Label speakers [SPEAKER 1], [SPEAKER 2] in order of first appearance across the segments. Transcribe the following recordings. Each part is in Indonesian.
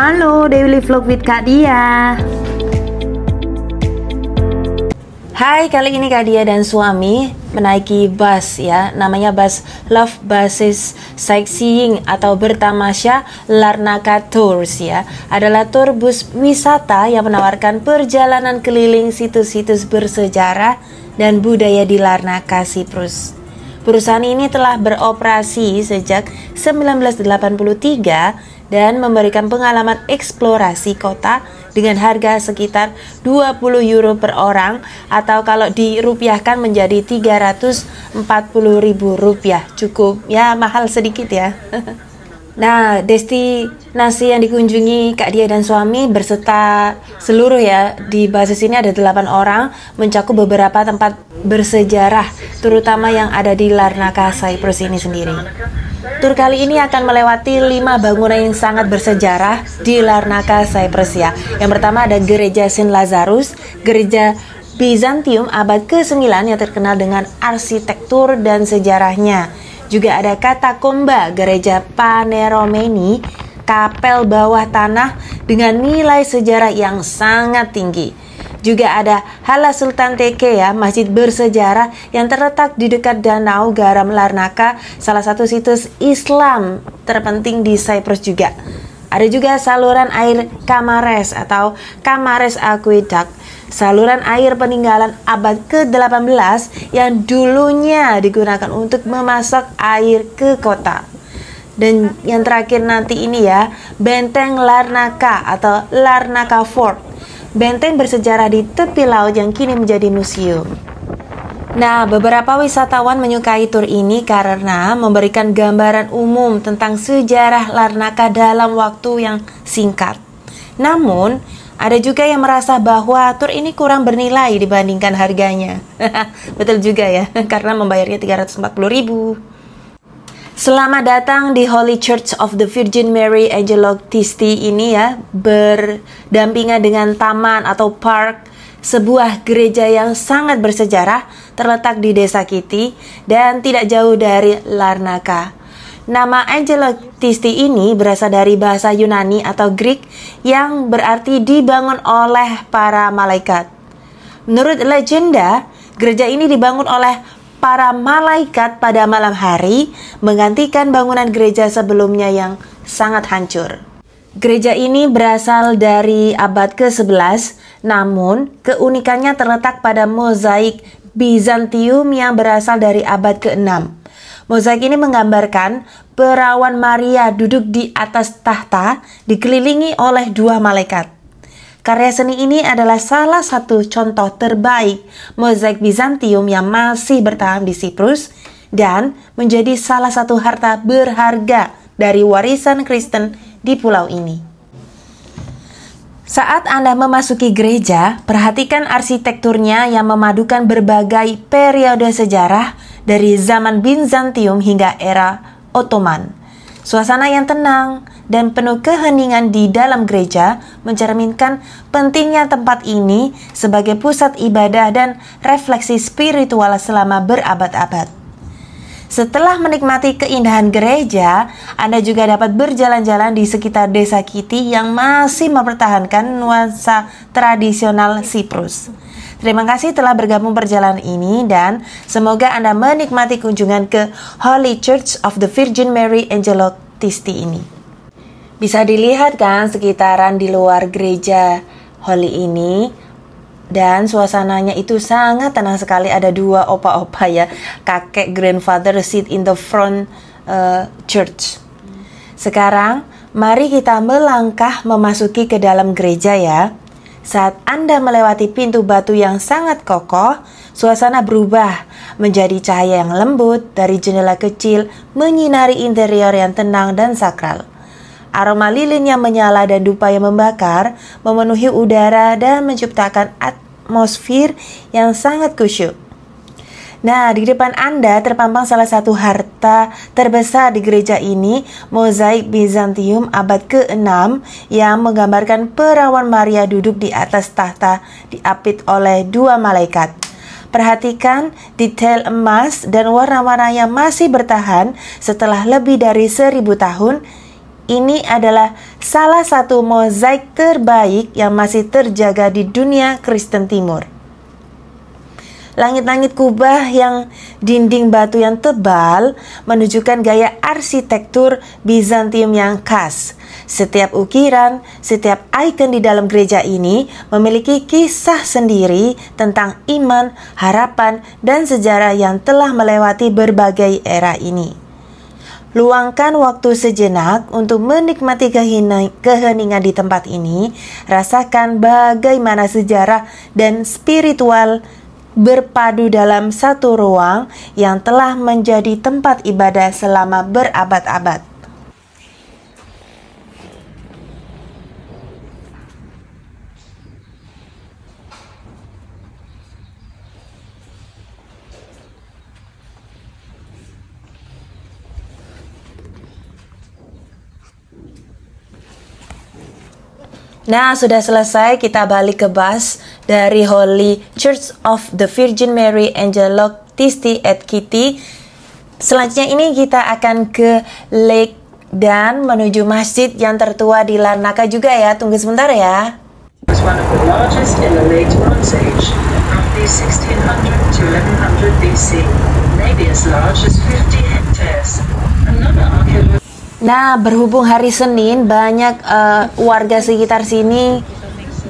[SPEAKER 1] Halo, Daily Vlog with Kak Dia. Hai, kali ini Kak Dia dan suami menaiki bus ya, namanya bus Love Buses Sightseeing atau bertamasya Larnaca Tours ya. Adalah tur bus wisata yang menawarkan perjalanan keliling situs-situs bersejarah dan budaya di Larnaca, Siprus. Perusahaan ini telah beroperasi sejak 1983 dan memberikan pengalaman eksplorasi kota dengan harga sekitar 20 euro per orang, atau kalau dirupiahkan menjadi 340.000 rupiah. Cukup ya, mahal sedikit ya. Nah, destinasi yang dikunjungi Kak Dia dan suami berserta seluruh ya, di basis ini ada 8 orang, mencakup beberapa tempat bersejarah terutama yang ada di Larnaca, Siprus ini sendiri. Tur kali ini akan melewati 5 bangunan yang sangat bersejarah di Larnaca, Siprus ya. Yang pertama ada Gereja Saint Lazarus, gereja Bizantium abad ke-9 yang terkenal dengan arsitektur dan sejarahnya. Juga ada Katakomba, gereja Paneromeni, kapel bawah tanah dengan nilai sejarah yang sangat tinggi. Juga ada Hala Sultan Teke ya, masjid bersejarah yang terletak di dekat Danau Garam Larnaca, salah satu situs Islam terpenting di Siprus juga. Ada juga saluran air Kamares atau Kamares Aqueduct, saluran air peninggalan abad ke-18 yang dulunya digunakan untuk memasak air ke kota. Dan yang terakhir nanti ini ya, Benteng Larnaca atau Larnaca Fort, benteng bersejarah di tepi laut yang kini menjadi museum. Nah, beberapa wisatawan menyukai tur ini karena memberikan gambaran umum tentang sejarah Larnaca dalam waktu yang singkat. Namun, ada juga yang merasa bahwa tur ini kurang bernilai dibandingkan harganya. Betul juga ya, karena membayarnya 340.000. Selamat datang di Holy Church of the Virgin Mary Angelotisti ini ya, berdampingan dengan taman atau park, sebuah gereja yang sangat bersejarah terletak di Desa Kiti dan tidak jauh dari Larnaca. Nama Angelotisti ini berasal dari bahasa Yunani atau Greek yang berarti dibangun oleh para malaikat. Menurut legenda, gereja ini dibangun oleh para malaikat pada malam hari, menggantikan bangunan gereja sebelumnya yang sangat hancur. Gereja ini berasal dari abad ke-11, namun keunikannya terletak pada mozaik Bizantium yang berasal dari abad ke-6. Mozaik ini menggambarkan perawan Maria duduk di atas tahta dikelilingi oleh 2 malaikat. Karya seni ini adalah salah satu contoh terbaik mozaik Bizantium yang masih bertahan di Siprus dan menjadi salah satu harta berharga dari warisan Kristen di pulau ini. Saat Anda memasuki gereja, perhatikan arsitekturnya yang memadukan berbagai periode sejarah dari zaman Bizantium hingga era Ottoman. Suasana yang tenang dan penuh keheningan di dalam gereja mencerminkan pentingnya tempat ini sebagai pusat ibadah dan refleksi spiritual selama berabad-abad. Setelah menikmati keindahan gereja, Anda juga dapat berjalan-jalan di sekitar Desa Kiti yang masih mempertahankan nuansa tradisional Siprus. Terima kasih telah bergabung perjalanan ini dan semoga Anda menikmati kunjungan ke Holy Church of the Virgin Mary Angelotisti ini. Bisa dilihat kan sekitaran di luar gereja Holy ini, dan suasananya itu sangat tenang sekali. Ada 2 opa-opa ya, kakek grandfather sit in the front church. Sekarang mari kita melangkah memasuki ke dalam gereja ya. Saat Anda melewati pintu batu yang sangat kokoh, suasana berubah menjadi cahaya yang lembut dari jendela kecil menyinari interior yang tenang dan sakral. Aroma lilin yang menyala dan dupa yang membakar memenuhi udara dan menciptakan atmosfer yang sangat khusyuk. Nah, di depan Anda terpampang salah satu harta terbesar di gereja ini, mozaik Bizantium abad ke-6 yang menggambarkan perawan Maria duduk di atas tahta diapit oleh 2 malaikat. Perhatikan detail emas dan warna-warna yang masih bertahan setelah lebih dari 1000 tahun. ini adalah salah satu mozaik terbaik yang masih terjaga di dunia Kristen Timur. Langit-langit kubah yang dinding batu yang tebal menunjukkan gaya arsitektur Bizantium yang khas. Setiap ukiran, setiap ikon di dalam gereja ini memiliki kisah sendiri tentang iman, harapan, dan sejarah yang telah melewati berbagai era ini. Luangkan waktu sejenak untuk menikmati keheningan di tempat ini. Rasakan bagaimana sejarah dan spiritual berpadu dalam satu ruang yang telah menjadi tempat ibadah selama berabad-abad. Nah, sudah selesai, kita balik ke bus dari Holy Church of the Virgin Mary Angeloctisti at Kitty. Selanjutnya ini kita akan ke Lake dan menuju masjid yang tertua di Larnaca juga ya. Tunggu sebentar ya.
[SPEAKER 2] Was one of the largest in the late Bronze Age, roughly 1600 to 1100 BC, maybe as large as 50 hectares. Another archaeological.
[SPEAKER 1] Nah, berhubung hari Senin, banyak warga sekitar sini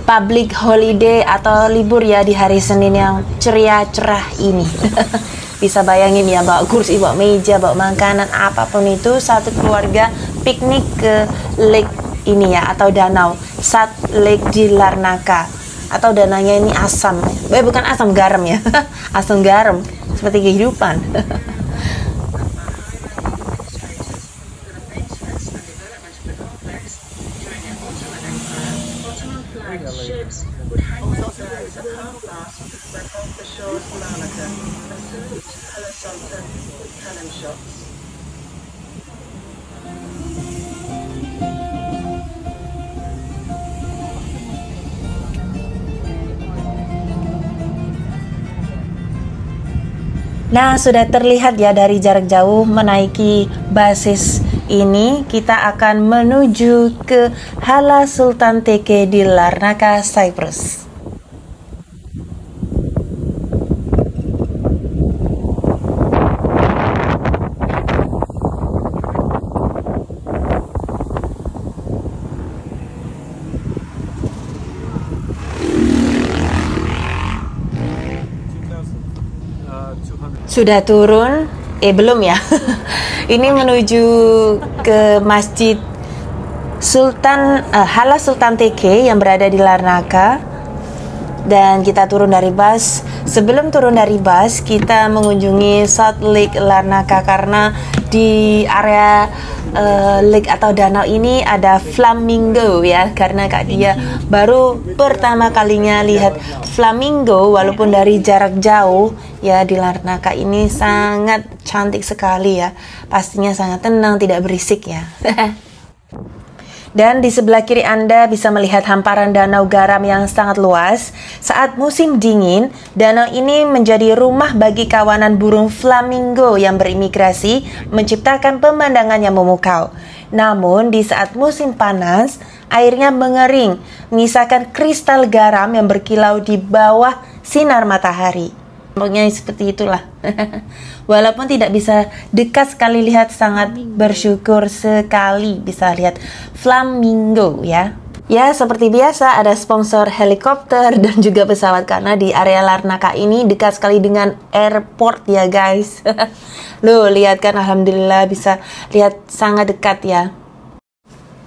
[SPEAKER 1] public holiday atau libur ya di hari Senin yang ceria cerah ini. Bisa bayangin ya, bawa kursi, bawa meja, bawa makanan, apapun itu, satu keluarga piknik ke lake ini ya, atau danau Sat Lake di Larnaca. Atau dananya ini asam, bukan asam garam ya, asam garam seperti kehidupan.
[SPEAKER 2] Ships would hang themselves at half mast when off the shores of Larnaca and salute Hello Sultan with cannon shots.
[SPEAKER 1] Nah, sudah terlihat ya dari jarak jauh menaiki basis ini, kita akan menuju ke Hala Sultan Teke di Larnaca, Cyprus. Sudah turun, belum ya. Ini menuju ke Masjid Hala Sultan Teke yang berada di Larnaca. Dan kita turun dari bus. Sebelum turun dari bus, kita mengunjungi Salt Lake Larnaca karena di area lake atau danau ini ada flamingo ya, karena Kak Dia baru pertama kalinya lihat flamingo walaupun dari jarak jauh ya. Di Larnaca ini sangat cantik sekali ya, pastinya sangat tenang, tidak berisik ya. Dan di sebelah kiri Anda bisa melihat hamparan danau garam yang sangat luas. Saat musim dingin, danau ini menjadi rumah bagi kawanan burung flamingo yang berimigrasi, menciptakan pemandangan yang memukau. Namun, di saat musim panas, airnya mengering, menyisakan kristal garam yang berkilau di bawah sinar matahari. Pokoknya seperti itulah. Walaupun tidak bisa dekat sekali lihat, sangat bersyukur sekali bisa lihat flamingo ya. Ya, seperti biasa ada sponsor helikopter dan juga pesawat karena di area Larnaca ini dekat sekali dengan airport ya guys. Loh, lihat kan, alhamdulillah bisa lihat sangat dekat ya.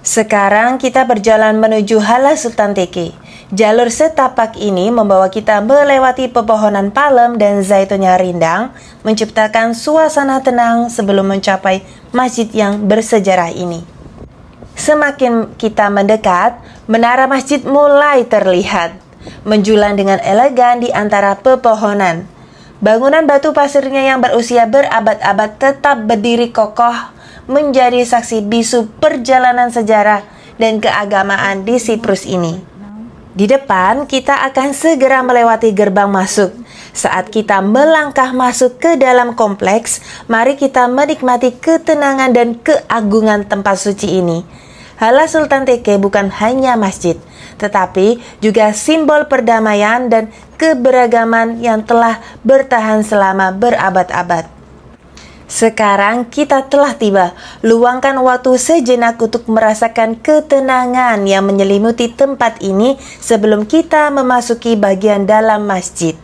[SPEAKER 1] Sekarang kita berjalan menuju Hala Sultan Teke. Jalur setapak ini membawa kita melewati pepohonan palem dan zaitun yang rindang, menciptakan suasana tenang sebelum mencapai masjid yang bersejarah ini. Semakin kita mendekat, menara masjid mulai terlihat, menjulang dengan elegan di antara pepohonan. Bangunan batu pasirnya yang berusia berabad-abad tetap berdiri kokoh, menjadi saksi bisu perjalanan sejarah dan keagamaan di Siprus ini. Di depan, kita akan segera melewati gerbang masuk. Saat kita melangkah masuk ke dalam kompleks, mari kita menikmati ketenangan dan keagungan tempat suci ini. Hala Sultan Teke bukan hanya masjid, tetapi juga simbol perdamaian dan keberagaman yang telah bertahan selama berabad-abad. Sekarang kita telah tiba. Luangkan waktu sejenak untuk merasakan ketenangan yang menyelimuti tempat ini sebelum kita memasuki bagian dalam masjid.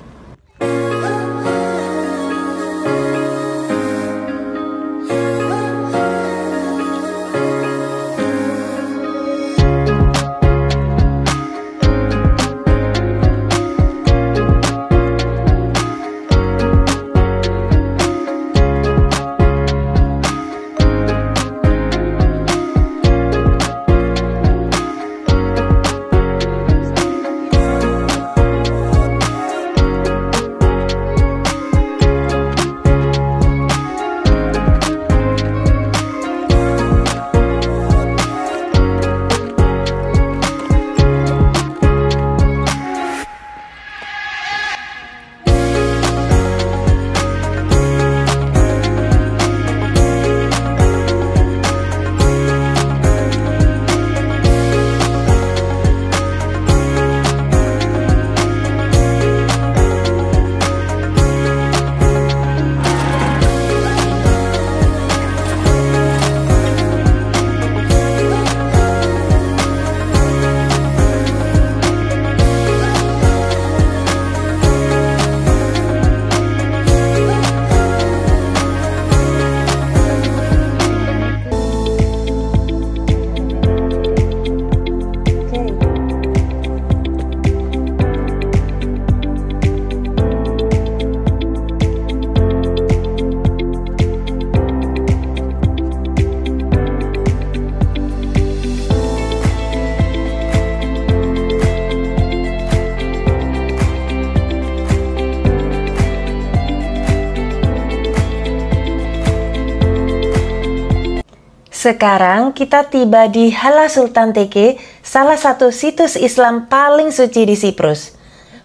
[SPEAKER 1] Sekarang kita tiba di Hala Sultan Teke, salah satu situs Islam paling suci di Siprus.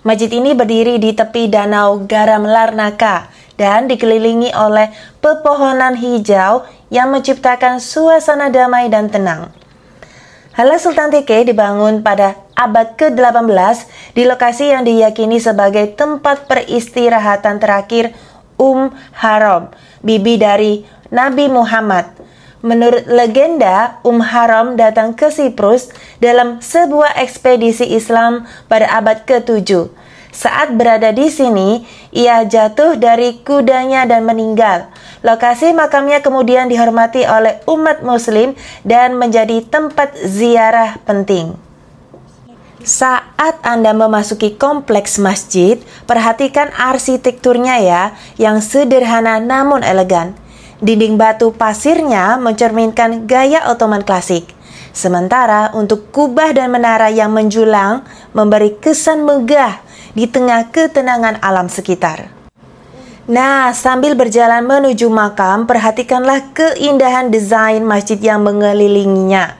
[SPEAKER 1] Masjid ini berdiri di tepi danau garam Larnaca dan dikelilingi oleh pepohonan hijau yang menciptakan suasana damai dan tenang. Hala Sultan Teke dibangun pada abad ke-18 di lokasi yang diyakini sebagai tempat peristirahatan terakhir Haram, bibi dari Nabi Muhammad. Menurut legenda, Haram datang ke Siprus dalam sebuah ekspedisi Islam pada abad ke-7. Saat berada di sini, ia jatuh dari kudanya dan meninggal. Lokasi makamnya kemudian dihormati oleh umat muslim dan menjadi tempat ziarah penting. Saat Anda memasuki kompleks masjid, perhatikan arsitekturnya ya, yang sederhana namun elegan. Dinding batu pasirnya mencerminkan gaya Ottoman klasik. Sementara untuk kubah dan menara yang menjulang memberi kesan megah di tengah ketenangan alam sekitar. Nah, sambil berjalan menuju makam, perhatikanlah keindahan desain masjid yang mengelilinginya.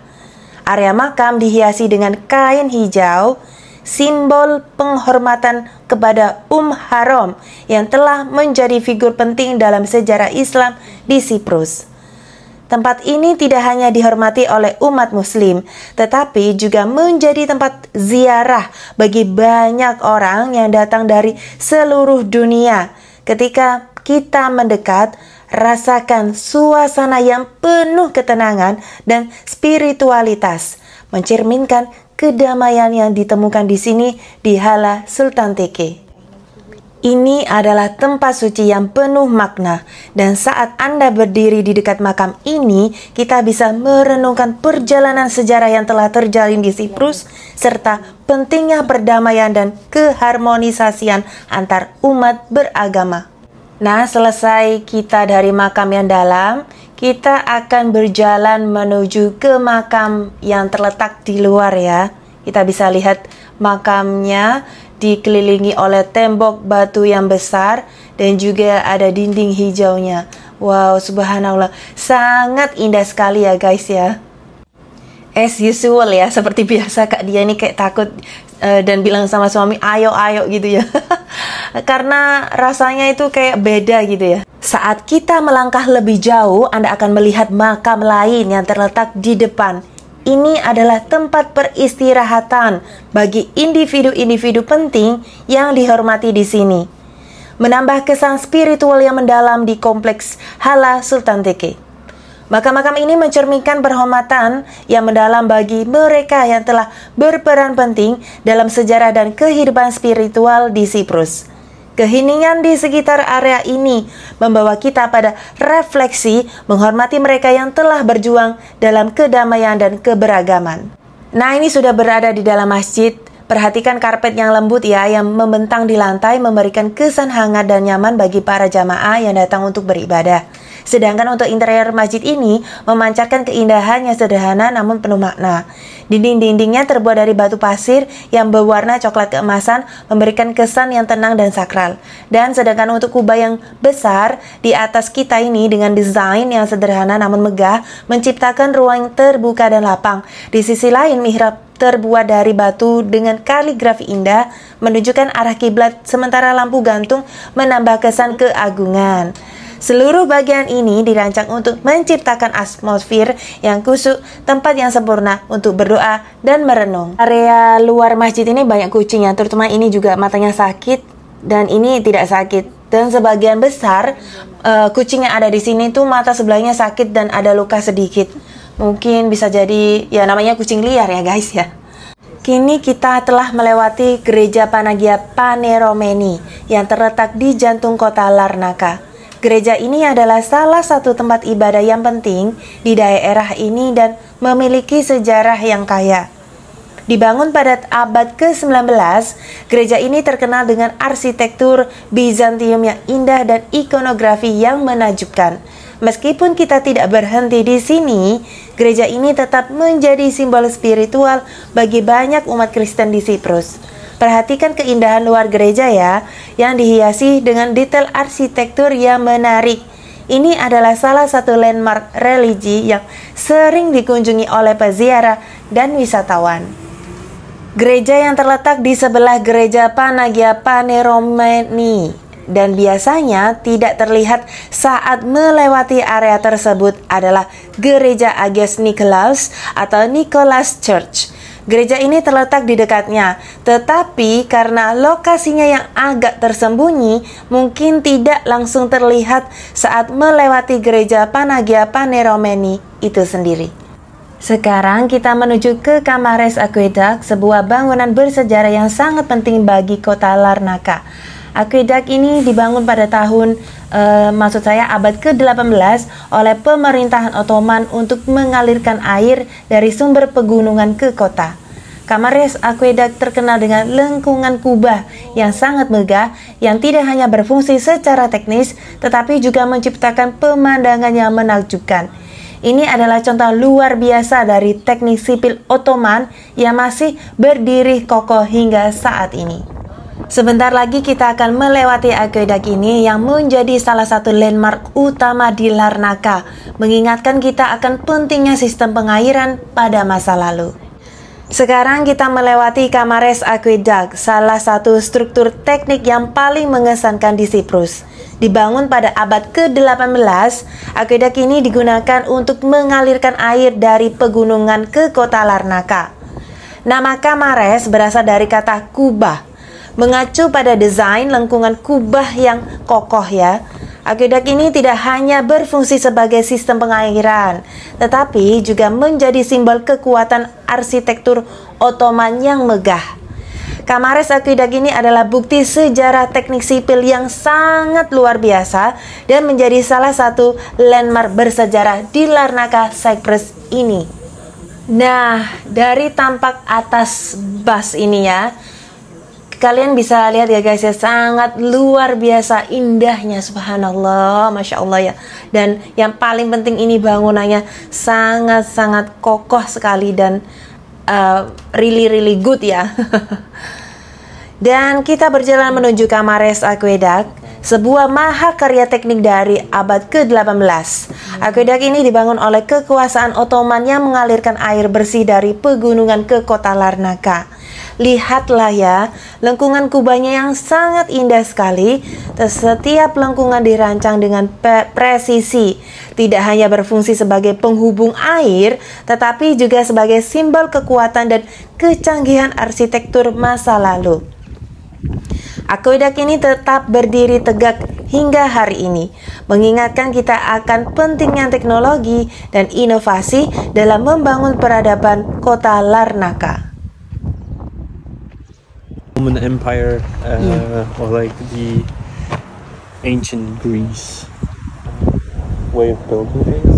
[SPEAKER 1] Area makam dihiasi dengan kain hijau, simbol penghormatan kepada Haram yang telah menjadi figur penting dalam sejarah Islam di Siprus. Tempat ini tidak hanya dihormati oleh umat muslim, tetapi juga menjadi tempat ziarah bagi banyak orang yang datang dari seluruh dunia. Ketika kita mendekat, rasakan suasana yang penuh ketenangan dan spiritualitas, mencerminkan kedamaian yang ditemukan di sini di Hala Sultan Teke. Ini adalah tempat suci yang penuh makna, dan saat Anda berdiri di dekat makam ini, kita bisa merenungkan perjalanan sejarah yang telah terjalin di Siprus, serta pentingnya perdamaian dan keharmonisasian antar umat beragama. Nah, selesai kita dari makam yang dalam, kita akan berjalan menuju ke makam yang terletak di luar ya. Kita bisa lihat makamnya dikelilingi oleh tembok batu yang besar dan juga ada dinding hijaunya. Wow, subhanallah, sangat indah sekali ya guys ya. As usual ya, seperti biasa Kak Dia ini kayak takut dan bilang sama suami ayo gitu ya. Karena rasanya itu kayak beda gitu ya. Saat kita melangkah lebih jauh, Anda akan melihat makam lain yang terletak di depan. ini adalah tempat peristirahatan bagi individu-individu penting yang dihormati di sini. Menambah kesan spiritual yang mendalam di kompleks Hala Sultan Teke. Makam-makam ini mencerminkan penghormatan yang mendalam bagi mereka yang telah berperan penting dalam sejarah dan kehidupan spiritual di Siprus. Keheningan di sekitar area ini membawa kita pada refleksi menghormati mereka yang telah berjuang dalam kedamaian dan keberagaman. Nah, ini sudah berada di dalam masjid. Perhatikan karpet yang lembut ya, yang membentang di lantai memberikan kesan hangat dan nyaman bagi para jamaah yang datang untuk beribadah. Sedangkan untuk interior masjid ini memancarkan keindahan yang sederhana namun penuh makna. Dinding-dindingnya terbuat dari batu pasir yang berwarna coklat keemasan, memberikan kesan yang tenang dan sakral. Dan sedangkan untuk kubah yang besar di atas kita ini dengan desain yang sederhana namun megah, menciptakan ruang terbuka dan lapang. Di sisi lain, mihrab terbuat dari batu dengan kaligrafi indah menunjukkan arah kiblat, sementara lampu gantung menambah kesan keagungan. Seluruh bagian ini dirancang untuk menciptakan atmosfer yang khusyuk, tempat yang sempurna untuk berdoa dan merenung. Area luar masjid ini banyak kucing ya, terutama ini juga matanya sakit dan ini tidak sakit. Dan sebagian besar kucing yang ada di sini tuh mata sebelahnya sakit dan ada luka sedikit. Mungkin bisa jadi ya namanya kucing liar ya guys ya. Kini kita telah melewati gereja Panagia Paneromeni yang terletak di jantung kota Larnaca. Gereja ini adalah salah satu tempat ibadah yang penting di daerah ini dan memiliki sejarah yang kaya. Dibangun pada abad ke-19, gereja ini terkenal dengan arsitektur Bizantium yang indah dan ikonografi yang menakjubkan. Meskipun kita tidak berhenti di sini, gereja ini tetap menjadi simbol spiritual bagi banyak umat Kristen di Siprus. Perhatikan keindahan luar gereja ya, yang dihiasi dengan detail arsitektur yang menarik. Ini adalah salah satu landmark religi yang sering dikunjungi oleh peziarah dan wisatawan. Gereja yang terletak di sebelah gereja Panagia Paneromeni dan biasanya tidak terlihat saat melewati area tersebut adalah gereja Agios Nikolaos atau Nicholas Church. Gereja ini terletak di dekatnya, tetapi karena lokasinya yang agak tersembunyi, mungkin tidak langsung terlihat saat melewati gereja Panagia Paneromeni itu sendiri. Sekarang kita menuju ke Kamares Aqueduct, sebuah bangunan bersejarah yang sangat penting bagi kota Larnaca. Aqueduct ini dibangun pada tahun abad ke-18 oleh pemerintahan Ottoman untuk mengalirkan air dari sumber pegunungan ke kota. Kamares Aqueduct terkenal dengan lengkungan kubah yang sangat megah yang tidak hanya berfungsi secara teknis tetapi juga menciptakan pemandangan yang menakjubkan. Ini adalah contoh luar biasa dari teknik sipil Ottoman yang masih berdiri kokoh hingga saat ini. Sebentar lagi kita akan melewati aqueduct ini yang menjadi salah satu landmark utama di Larnaca, mengingatkan kita akan pentingnya sistem pengairan pada masa lalu. Sekarang kita melewati Kamares Aqueduct, salah satu struktur teknik yang paling mengesankan di Siprus. Dibangun pada abad ke-18, aqueduct ini digunakan untuk mengalirkan air dari pegunungan ke kota Larnaca. Nama Kamares berasal dari kata kubah, mengacu pada desain lengkungan kubah yang kokoh ya. Aqueduct ini tidak hanya berfungsi sebagai sistem pengairan, tetapi juga menjadi simbol kekuatan arsitektur Ottoman yang megah. Kamares Aqueduct ini adalah bukti sejarah teknik sipil yang sangat luar biasa dan menjadi salah satu landmark bersejarah di Larnaca, Cyprus ini. Nah, dari tampak atas bus ini ya, kalian bisa lihat ya guys ya, sangat luar biasa indahnya, subhanallah, masya Allah ya. Dan yang paling penting ini bangunannya sangat-sangat kokoh sekali dan really good ya. Dan kita berjalan menuju Kamares Aqueduct, sebuah mahakarya teknik dari abad ke-18. Aqueduct ini dibangun oleh kekuasaan Ottoman yang mengalirkan air bersih dari pegunungan ke kota Larnaca. Lihatlah ya, lengkungan kubahnya yang sangat indah sekali. Setiap lengkungan dirancang dengan presisi, tidak hanya berfungsi sebagai penghubung air, tetapi juga sebagai simbol kekuatan dan kecanggihan arsitektur masa lalu. Akuedak ini tetap berdiri tegak hingga hari ini, mengingatkan kita akan pentingnya teknologi dan inovasi dalam membangun peradaban kota Larnaca.
[SPEAKER 3] Roman Empire, or like the ancient Greece way of building things,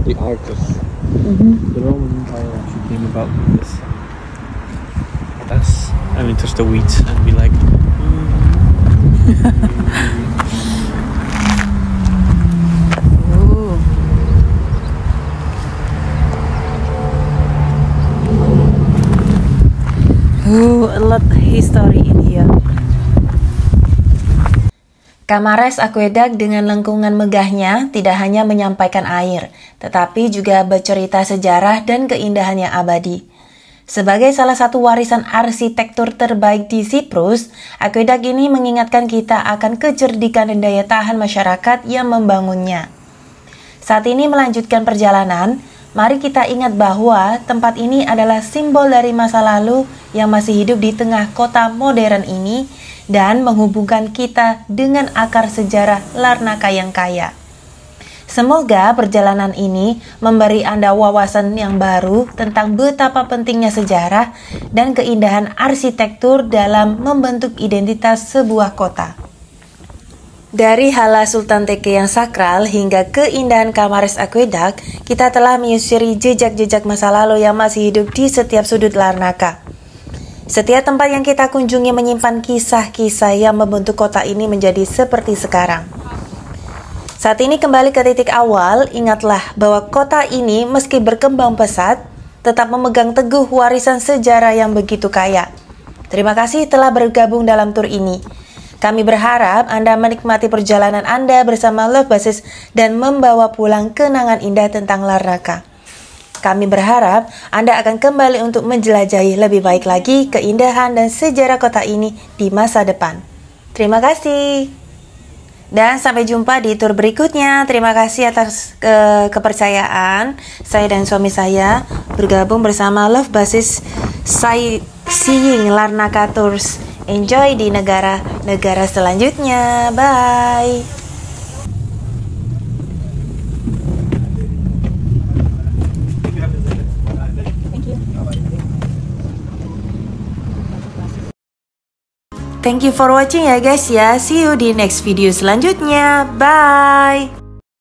[SPEAKER 3] the arcus. The Roman Empire actually came about with this. Touch the wheat and be like.
[SPEAKER 1] A lot history in here. Kamares Aqueduct dengan lengkungan megahnya tidak hanya menyampaikan air, tetapi juga bercerita sejarah dan keindahannya abadi. Sebagai salah satu warisan arsitektur terbaik di Siprus, akuedak ini mengingatkan kita akan kecerdikan dan daya tahan masyarakat yang membangunnya. Saat ini melanjutkan perjalanan, mari kita ingat bahwa tempat ini adalah simbol dari masa lalu yang masih hidup di tengah kota modern ini dan menghubungkan kita dengan akar sejarah Larnaca yang kaya. Semoga perjalanan ini memberi Anda wawasan yang baru tentang betapa pentingnya sejarah dan keindahan arsitektur dalam membentuk identitas sebuah kota. Dari Hala Sultan Teke yang sakral hingga keindahan Kamares Aqueduct, kita telah menyusuri jejak-jejak masa lalu yang masih hidup di setiap sudut Larnaca. Setiap tempat yang kita kunjungi menyimpan kisah-kisah yang membentuk kota ini menjadi seperti sekarang. Saat ini kembali ke titik awal, ingatlah bahwa kota ini meski berkembang pesat, tetap memegang teguh warisan sejarah yang begitu kaya. Terima kasih telah bergabung dalam tur ini. Kami berharap Anda menikmati perjalanan Anda bersama Love Basis dan membawa pulang kenangan indah tentang Larnaca. Kami berharap Anda akan kembali untuk menjelajahi lebih baik lagi keindahan dan sejarah kota ini di masa depan. Terima kasih. Dan sampai jumpa di tur berikutnya. Terima kasih atas kepercayaan saya dan suami saya bergabung bersama Love Basis Seeing Larnaca Tours. Enjoy di negara-negara selanjutnya. Bye. Thank you for watching ya guys ya. See you di next video selanjutnya. Bye.